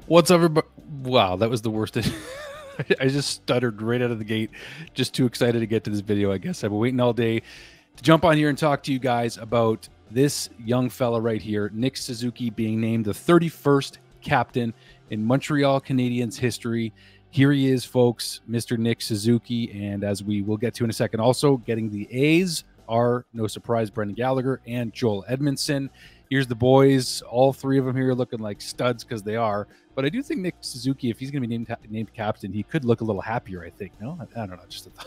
What's up, everybody? Wow, that was the worst. I just stuttered right out of the gate. Just too excited to get to this video, I guess. I've been waiting all day to jump on here and talk to you guys about this young fella right here, Nick Suzuki, being named the 31st captain in Montreal Canadiens history. Here he is, folks, Mr. Nick Suzuki. And as we will get to in a second, also getting the A's are, no surprise, Brendan Gallagher and Joel Edmundson. Here's the boys. All three of them here looking like studs because they are. But I do think Nick Suzuki, if he's going to be named captain, he could look a little happier, I think. No? I don't know. Just a thought.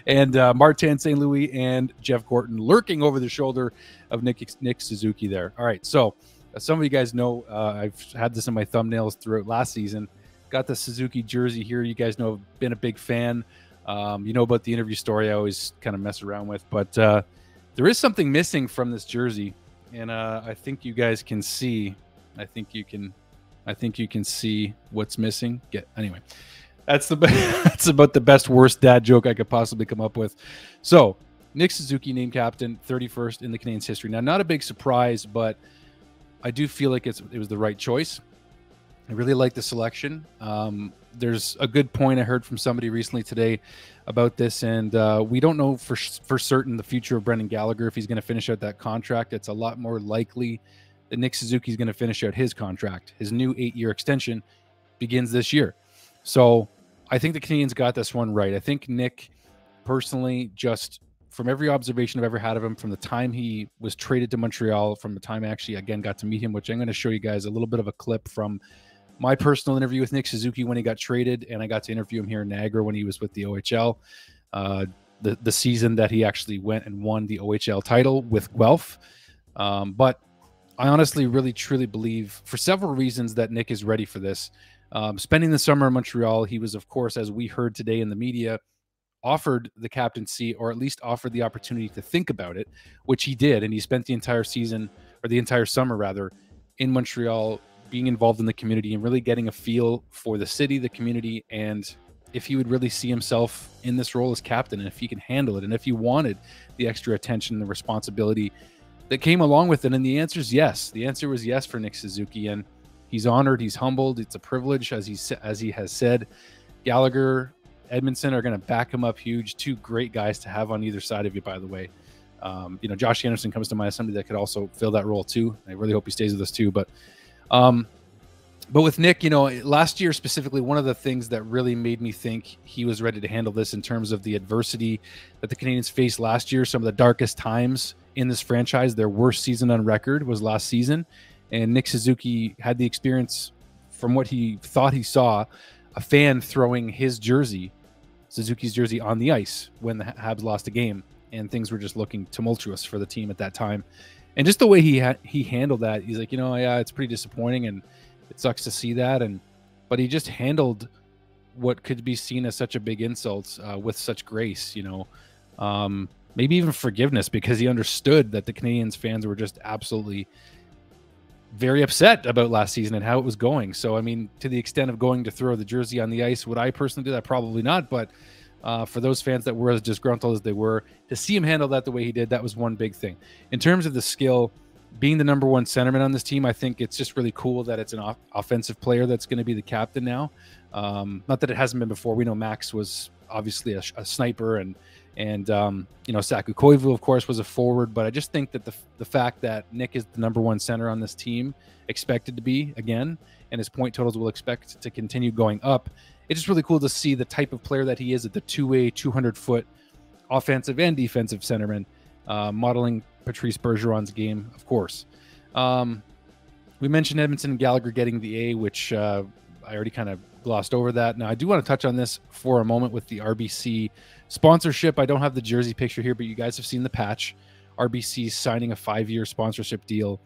And Martin St. Louis and Jeff Gorton lurking over the shoulder of Nick Suzuki there. All right. So some of you guys know I've had this in my thumbnails throughout last season. Got the Suzuki jersey here. You guys know I've been a big fan. You know about the interview story I always kind of mess around with. But there is something missing from this jersey. And I think you guys can see. I think you can see what's missing. Anyway, that's that's about the best worst dad joke I could possibly come up with. So Nick Suzuki named captain, 31st in the Canadiens history. Now, not a big surprise, but I do feel like it was the right choice. I really like the selection. There's a good point I heard from somebody recently today about this, and we don't know for certain the future of Brendan Gallagher, if he's going to finish out that contract. It's a lot more likely that Nick Suzuki is going to finish out his contract. His new 8-year extension begins this year. So I think the Canadiens got this one right. I think Nick, personally, just from every observation I've ever had of him, from the time he was traded to Montreal, from the time I actually, again, got to meet him, which I'm going to show you guys a little bit of a clip from my personal interview with Nick Suzuki when he got traded, and I got to interview him here in Niagara when he was with the OHL, the season that he actually went and won the OHL title with Guelph. But I honestly, really, truly believe, for several reasons, that Nick is ready for this. Spending the summer in Montreal, he was, of course, as we heard today in the media, offered the captaincy, or at least offered the opportunity to think about it, which he did. And he spent the entire season, or the entire summer rather, in Montreal, being involved in the community and really getting a feel for the city, the community, and if he would really see himself in this role as captain, and if he can handle it, and if he wanted the extra attention and the responsibility that came along with it. And the answer is yes. The answer was yes for Nick Suzuki, and he's honored, he's humbled. It's a privilege, as he has said. Gallagher, Edmundson are going to back him up huge. Two great guys to have on either side of you, by the way. You know, Josh Anderson comes to mind as somebody that could also fill that role too. I really hope he stays with us too. But with Nick, you know, last year specifically, one of the things that really made me think he was ready to handle this in terms of the adversity that the Canadiens faced last year, some of the darkest times in this franchise, their worst season on record was last season. And Nick Suzuki had the experience, from what he thought he saw, a fan throwing his jersey, Suzuki's jersey, on the ice when the Habs lost a game, and things were just looking tumultuous for the team at that time. And just the way he handled that, he's like, you know, yeah, it's pretty disappointing and it sucks to see that. But he just handled what could be seen as such a big insult with such grace, you know, maybe even forgiveness, because he understood that the Canadiens fans were just absolutely very upset about last season and how it was going. So, I mean, to the extent of going to throw the jersey on the ice, would I personally do that? Probably not. But for those fans that were as disgruntled as they were, to see him handle that the way he did, that was one big thing. In terms of the skill, being the number one centerman on this team, I think it's just really cool that it's an offensive player that's going to be the captain now. Not that it hasn't been before. We know Max was obviously a sniper, and you know, Saku Koivu, of course, was a forward. But I just think that the fact that Nick is the number one center on this team, expected to be again, and his point totals will expect to continue going up, it's just really cool to see the type of player that he is at the two-way, 200-foot offensive and defensive centerman, modeling Patrice Bergeron's game, of course. We mentioned Edmundson and Gallagher getting the A, which I already kind of glossed over that. Now, I do want to touch on this for a moment with the RBC sponsorship. I don't have the jersey picture here, but you guys have seen the patch. RBC signing a 5-year sponsorship deal.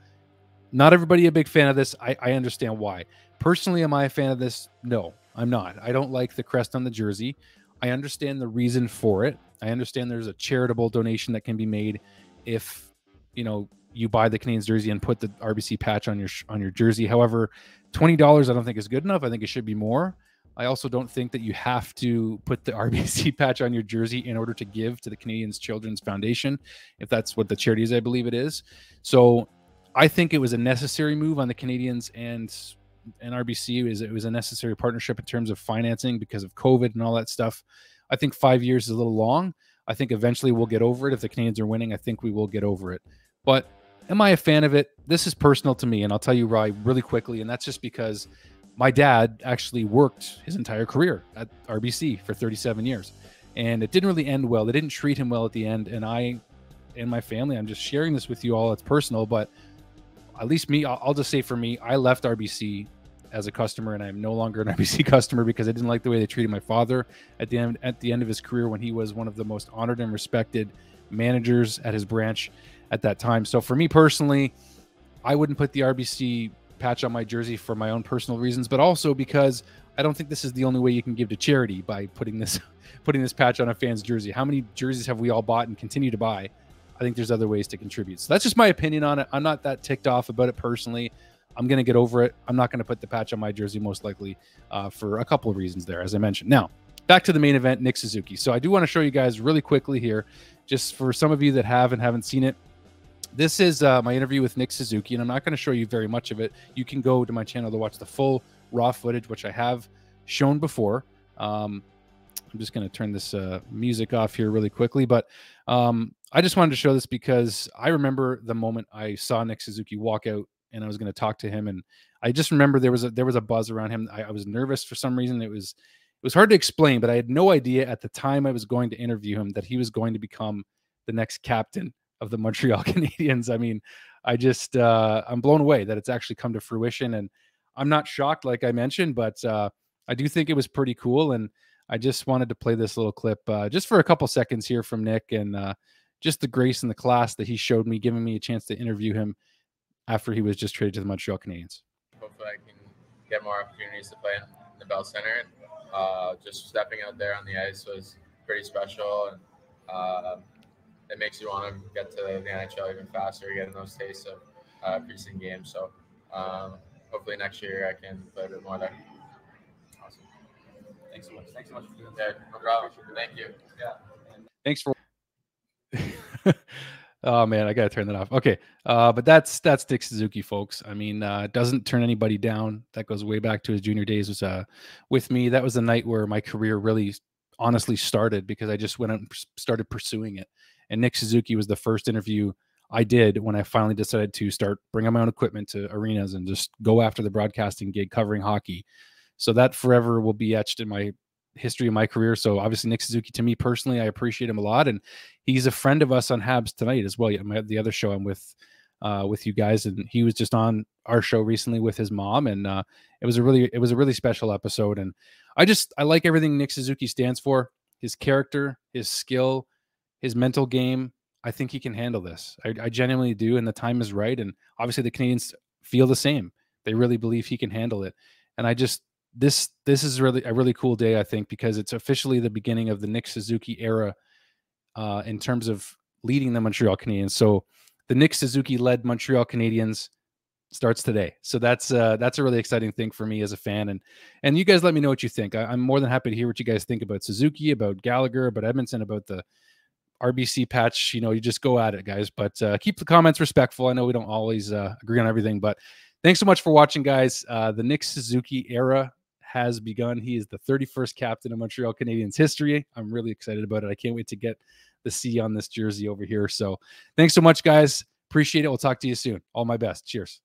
Not everybody a big fan of this. I understand why. Personally, am I a fan of this? No, I'm not. I don't like the crest on the jersey. I understand the reason for it. I understand there's a charitable donation that can be made if, you know, you buy the Canadiens jersey and put the RBC patch on your jersey. However, $20 I don't think is good enough. I think it should be more. I also don't think that you have to put the RBC patch on your jersey in order to give to the Canadiens Children's Foundation, if that's what the charity is, I believe it is. So I think it was a necessary move on the Canadiens and and RBC it was a necessary partnership in terms of financing because of COVID and all that stuff. I think 5 years is a little long. I think eventually we'll get over it. If the Canadiens are winning, I think we will get over it. But am I a fan of it? This is personal to me, and I'll tell you why really quickly, and that's just because my dad actually worked his entire career at RBC for 37 years, and it didn't really end well. They didn't treat him well at the end, and I and my family, I'm just sharing this with you all. It's personal, but at least me, I'll just say for me, I left RBC as a customer, and I'm no longer an RBC customer because I didn't like the way they treated my father at the end of his career when he was one of the most honored and respected managers at his branch at that time. So for me personally, I wouldn't put the RBC patch on my jersey for my own personal reasons, but also because I don't think this is the only way you can give to charity by putting this patch on a fan's jersey. How many jerseys have we all bought and continue to buy? I think there's other ways to contribute. So that's just my opinion on it. I'm not that ticked off about it personally. I'm going to get over it. I'm not going to put the patch on my jersey most likely for a couple of reasons there, as I mentioned. Now, back to the main event, Nick Suzuki. So I do want to show you guys really quickly here, just for some of you that haven't seen it. This is my interview with Nick Suzuki, and I'm not going to show you very much of it. You can go to my channel to watch the full raw footage, which I have shown before. I'm just going to turn this music off here really quickly, but I just wanted to show this because I remember the moment I saw Nick Suzuki walk out and I was going to talk to him, and I just remember there was a buzz around him. I was nervous for some reason. It was hard to explain, but I had no idea at the time I was going to interview him that he was going to become the next captain of the Montreal Canadiens. I mean, I'm blown away that it's actually come to fruition, and I'm not shocked, like I mentioned, but I do think it was pretty cool. And I just wanted to play this little clip just for a couple seconds here from Nick, and just the grace and the class that he showed me, giving me a chance to interview him after he was just traded to the Montreal Canadiens. Hopefully I can get more opportunities to play in the Bell Center. Just stepping out there on the ice was pretty special, and it makes you want to get to the NHL even faster, getting those tastes of preseason games. So hopefully next year I can play a bit more there. Awesome. Thanks so much. Thanks so much for doing that. Yeah, no problem. Thank you. Yeah. Thanks for. Oh man, I gotta turn that off. Okay, but that's Nick Suzuki, folks. I mean, doesn't turn anybody down. That goes way back to his junior days. Was with me. That was the night where my career really, honestly started, because I just went out and started pursuing it. And Nick Suzuki was the first interview I did when I finally decided to start bringing my own equipment to arenas and just go after the broadcasting gig covering hockey. So that forever will be etched in my history of my career. So obviously Nick Suzuki, to me personally, I appreciate him a lot, and he's a friend of us on Habs Tonight as well. The other show I'm with you guys, and he was just on our show recently with his mom, and it was a really special episode. And I like everything Nick Suzuki stands for: his character, his skill, his mental game. I think he can handle this. I genuinely do, and the time is right. And obviously the Canadiens feel the same. They really believe he can handle it. And this is really a really cool day, I think, because it's officially the beginning of the Nick Suzuki era in terms of leading the Montreal Canadiens. So the Nick Suzuki-led Montreal Canadiens starts today. So that's a really exciting thing for me as a fan. And you guys let me know what you think. I'm more than happy to hear what you guys think about Suzuki, about Gallagher, about Edmundson, about the RBC patch. You just go at it, guys. But keep the comments respectful. I know we don't always agree on everything, but thanks so much for watching, guys. The Nick Suzuki era has begun. He is the 31st captain of Montreal Canadiens history. I'm really excited about it. I can't wait to get the C on this jersey over here. So thanks so much, guys. Appreciate it. We'll talk to you soon. All my best. Cheers.